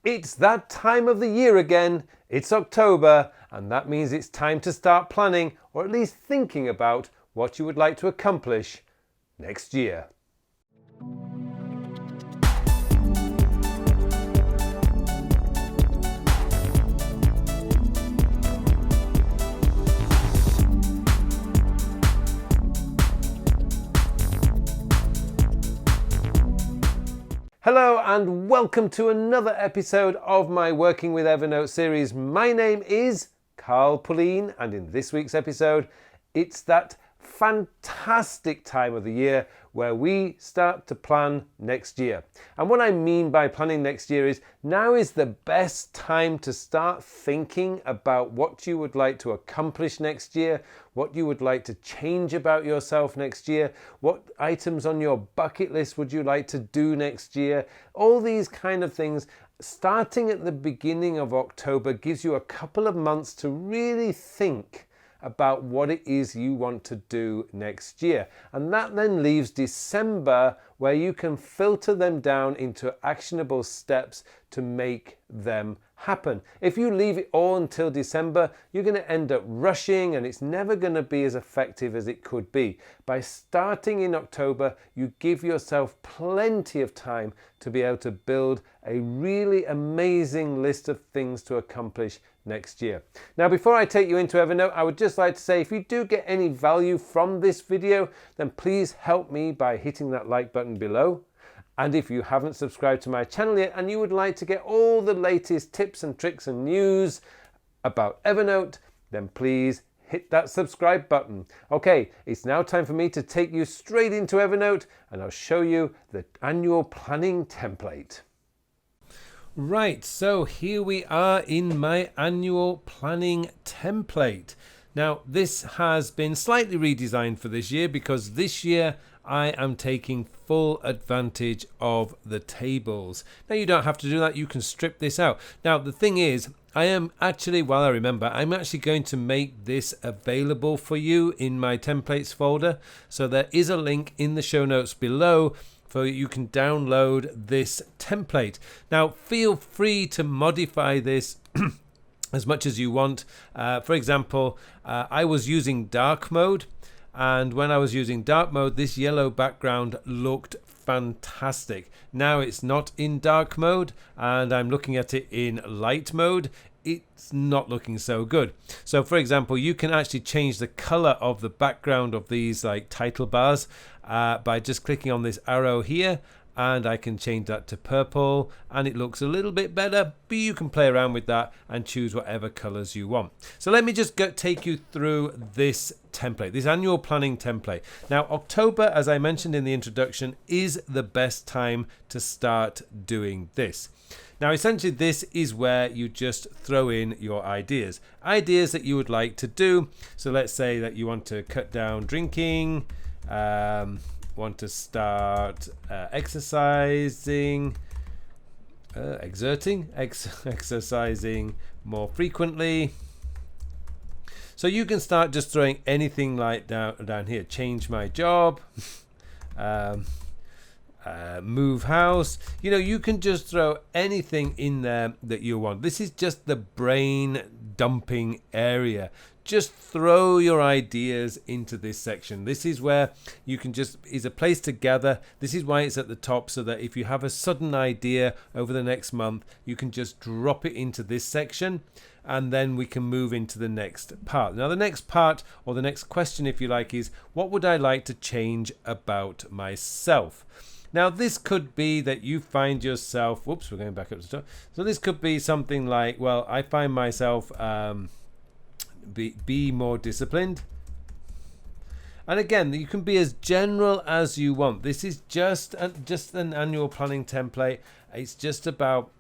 It's that time of the year again. It's October, and that means it's time to start planning, or at least thinking about what you would like to accomplish next year. Hello and welcome to another episode of my Working with Evernote series. My name is Pullein, and in this week's episode, it's that fantastic time of the year where we start to plan next year. And what I mean by planning next year is now is the best time to start thinking about what you would like to accomplish next year, what you would like to change about yourself next year, what items on your bucket list would you like to do next year. All these kind of things, starting at the beginning of October, gives you a couple of months to really think about what it is you want to do next year. And that then leaves December, where you can filter them down into actionable steps to make them happen. If you leave it all until December, you're going to end up rushing and it's never going to be as effective as it could be. By starting in October, you give yourself plenty of time to be able to build a really amazing list of things to accomplish next year. Now, before I take you into Evernote, I would just like to say, if you do get any value from this video, then please help me by hitting that like button below. And if you haven't subscribed to my channel yet and you would like to get all the latest tips and tricks and news about Evernote, then please hit that subscribe button. Okay, it's now time for me to take you straight into Evernote and I'll show you the annual planning template. Right, so here we are in my annual planning template. Now, this has been slightly redesigned for this year because this year I am taking full advantage of the tables. Now, you don't have to do that. You can strip this out. Now, the thing is, I am actually, while I remember, I'm actually going to make this available for you in my templates folder. So there is a link in the show notes below so you can download this template. Now, feel free to modify this as much as you want. For example, I was using dark mode. And when I was using dark mode, this yellow background looked fantastic. Now it's not in dark mode and I'm looking at it in light mode. It's not looking so good. So for example, you can actually change the color of the background of these like title bars by just clicking on this arrow here. And I can change that to purple and it looks a little bit better, but you can play around with that and choose whatever colors you want. So let me just take you through this template, this annual planning template. Now, October, as I mentioned in the introduction, is the best time to start doing this. Now, essentially, this is where you just throw in your ideas that you would like to do. So let's say that you want to cut down drinking, want to start exercising more frequently. So you can start just throwing anything like down here. Change my job, move house. You know, you can just throw anything in there that you want. This is just the brain dumping area. Just throw your ideas into this section. This is where you can is a place to gather. This is why it's at the top, so that if you have a sudden idea over the next month, you can just drop it into this section and then we can move into the next part. Now, the next part, or the next question, if you like, is what would I like to change about myself? Now, this could be that you find yourself, whoops, we're going back up to the top. So this could be something like, well, I find myself be more disciplined. And again, you can be as general as you want. This is just an annual planning template. It's just about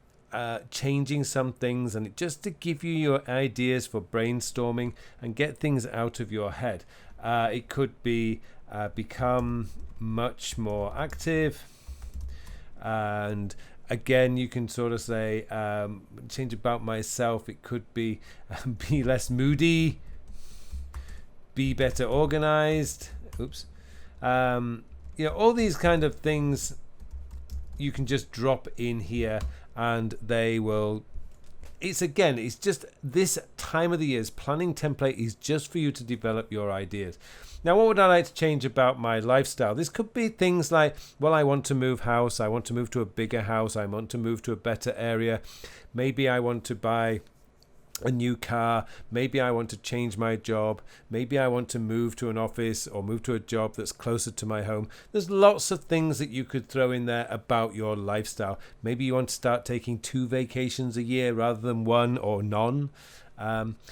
changing some things and just to give you your ideas for brainstorming and get things out of your head. It could be become much more active, and again, you can sort of say, change about myself. It could be be less moody, be better organized. Oops. You know, all these kind of things you can just drop in here and it's just this time of the year's planning template is just for you to develop your ideas. Now, what would I like to change about my lifestyle? This could be things like, well, I want to move house. I want to move to a bigger house. I want to move to a better area. Maybe I want to buy a new car. Maybe I want to change my job. Maybe I want to move to an office or move to a job that's closer to my home. There's lots of things that you could throw in there about your lifestyle. Maybe you want to start taking 2 vacations a year rather than 1 or none.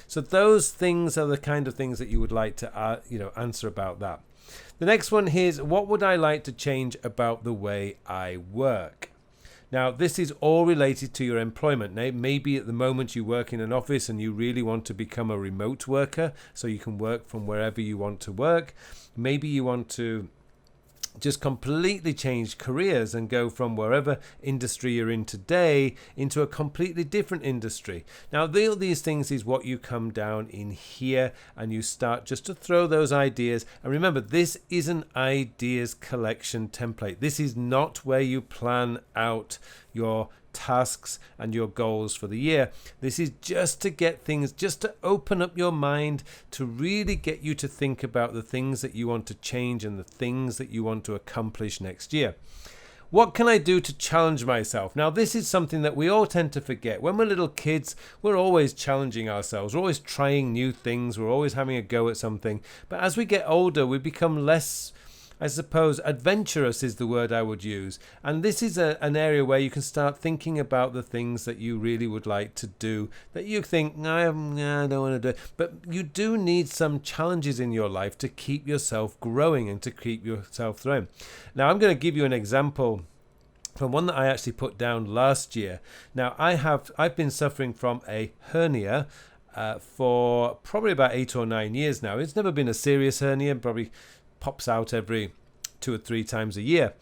So those things are the kind of things that you would like to answer about that. The next one is, what would I like to change about the way I work? Now, this is all related to your employment. Now, maybe at the moment you work in an office and you really want to become a remote worker so you can work from wherever you want to work. Maybe you want to just completely change careers and go from wherever industry you're in today into a completely different industry. Now, all these things is what you come down in here, and you start just to throw those ideas. And remember, this is an ideas collection template. This is not where you plan out your tasks and your goals for the year. This is just to get things, just to open up your mind, to really get you to think about the things that you want to change and the things that you want to accomplish next year. What can I do to challenge myself? Now, this is something that we all tend to forget. When we're little kids, we're always challenging ourselves. We're always trying new things. We're always having a go at something. But as we get older, we become less, I suppose, adventurous is the word I would use. And this is an area where you can start thinking about the things that you really would like to do, that you think, I don't want to do it. But you do need some challenges in your life to keep yourself growing and to keep yourself throwing. Now, I'm going to give you an example from one that I actually put down last year. Now, I've been suffering from a hernia for probably about 8 or 9 years now. It's never been a serious hernia, probably pops out every 2 or 3 times a year.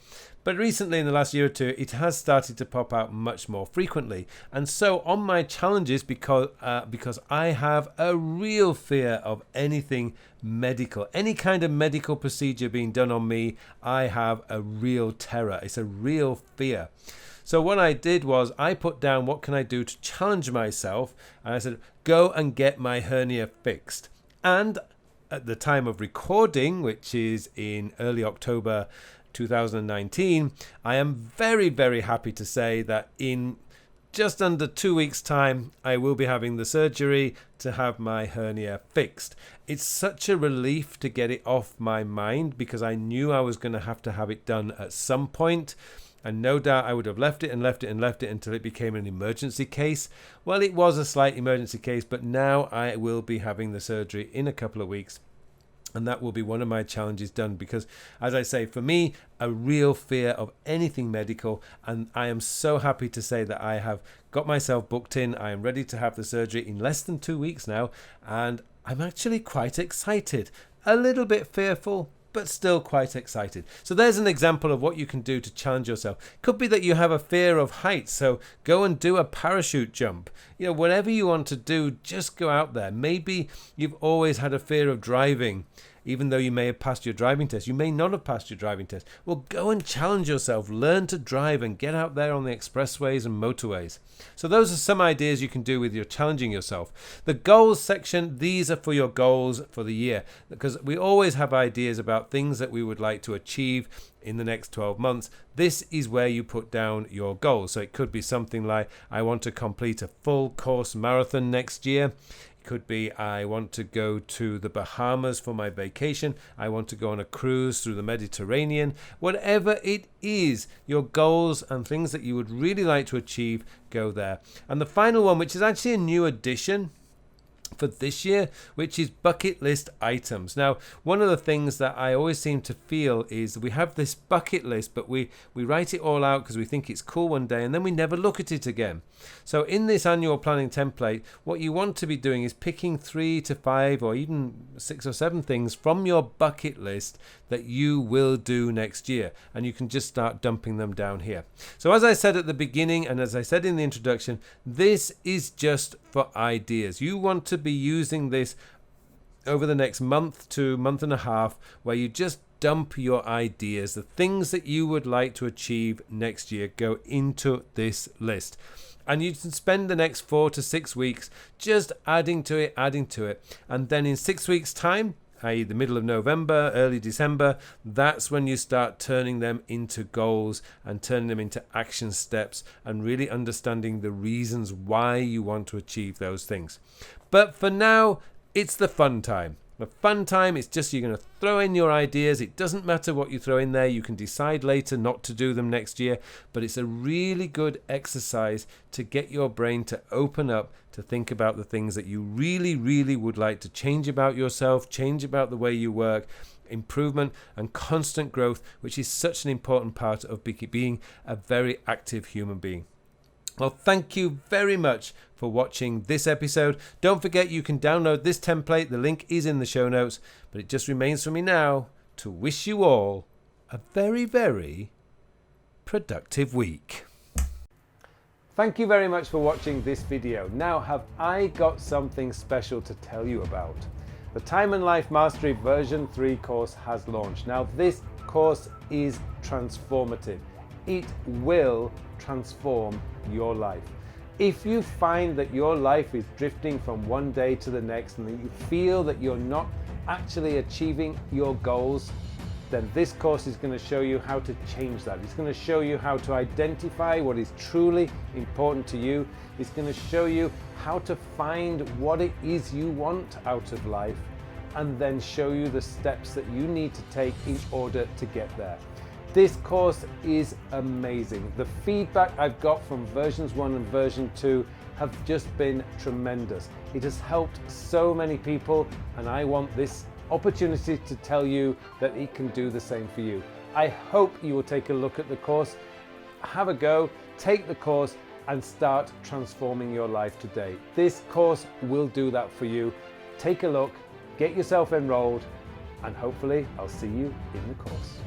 But recently, in the last year or two, it has started to pop out much more frequently. And so on my challenges, because I have a real fear of anything medical, any kind of medical procedure being done on me, I have a real terror. It's a real fear. So what I did was I put down, what can I do to challenge myself? And I said, go and get my hernia fixed. And at the time of recording, which is in early October 2019, I am very, very happy to say that in just under 2 weeks' time, I will be having the surgery to have my hernia fixed. It's such a relief to get it off my mind, because I knew I was going to have it done at some point. And no doubt I would have left it until it became an emergency case. Well, it was a slight emergency case, but now I will be having the surgery in a couple of weeks. And that will be one of my challenges done, because, as I say, for me, a real fear of anything medical. And I am so happy to say that I have got myself booked in. I am ready to have the surgery in less than 2 weeks now. And I'm actually quite excited, a little bit fearful, but still quite excited. So there's an example of what you can do to challenge yourself. Could be that you have a fear of heights, so go and do a parachute jump. Whatever you want to do, just go out there. Maybe you've always had a fear of driving, even though you may have passed your driving test. You may not have passed your driving test. Well, go and challenge yourself. Learn to drive and get out there on the expressways and motorways. So those are some ideas you can do with your challenging yourself. The goals section, these are for your goals for the year, because we always have ideas about things that we would like to achieve in the next 12 months. This is where you put down your goals. So it could be something like, I want to complete a full course marathon next year. Could be, I want to go to the Bahamas for my vacation. I want to go on a cruise through the Mediterranean. Whatever it is, your goals and things that you would really like to achieve, go there. And the final one, which is actually a new addition for this year, which is bucket list items. Now, one of the things that I always seem to feel is we have this bucket list, but we write it all out because we think it's cool one day, and then we never look at it again. So in this annual planning template, what you want to be doing is picking 3 to 5 or even 6 or 7 things from your bucket list that you will do next year, and you can just start dumping them down here. So as I said at the beginning, and as I said in the introduction, this is just for ideas. You want to be using this over the next month to month and a half, where you just dump your ideas, the things that you would like to achieve next year, go into this list. And you can spend the next 4 to 6 weeks just adding to it. And then in 6 weeks' time, i.e. the middle of November, early December, that's when you start turning them into goals and turning them into action steps and really understanding the reasons why you want to achieve those things. But for now, it's the fun time. The fun time is just you're going to throw in your ideas. It doesn't matter what you throw in there. You can decide later not to do them next year, but it's a really good exercise to get your brain to open up to think about the things that you really, really would like to change about yourself, change about the way you work, improvement and constant growth, which is such an important part of being a very active human being. Well, thank you very much for watching this episode. Don't forget you can download this template. The link is in the show notes. But it just remains for me now to wish you all a very, very productive week. Thank you very much for watching this video. Now, have I got something special to tell you about? The Time and Life Mastery version 3 course has launched. Now, this course is transformative. It will transform your life. If you find that your life is drifting from one day to the next and that you feel that you're not actually achieving your goals, then this course is going to show you how to change that. It's going to show you how to identify what is truly important to you. It's going to show you how to find what it is you want out of life and then show you the steps that you need to take in order to get there. This course is amazing. The feedback I've got from versions 1 and version 2 have just been tremendous. It has helped so many people, and I want this opportunity to tell you that it can do the same for you. I hope you will take a look at the course, have a go, take the course, and start transforming your life today. This course will do that for you. Take a look, get yourself enrolled, and hopefully I'll see you in the course.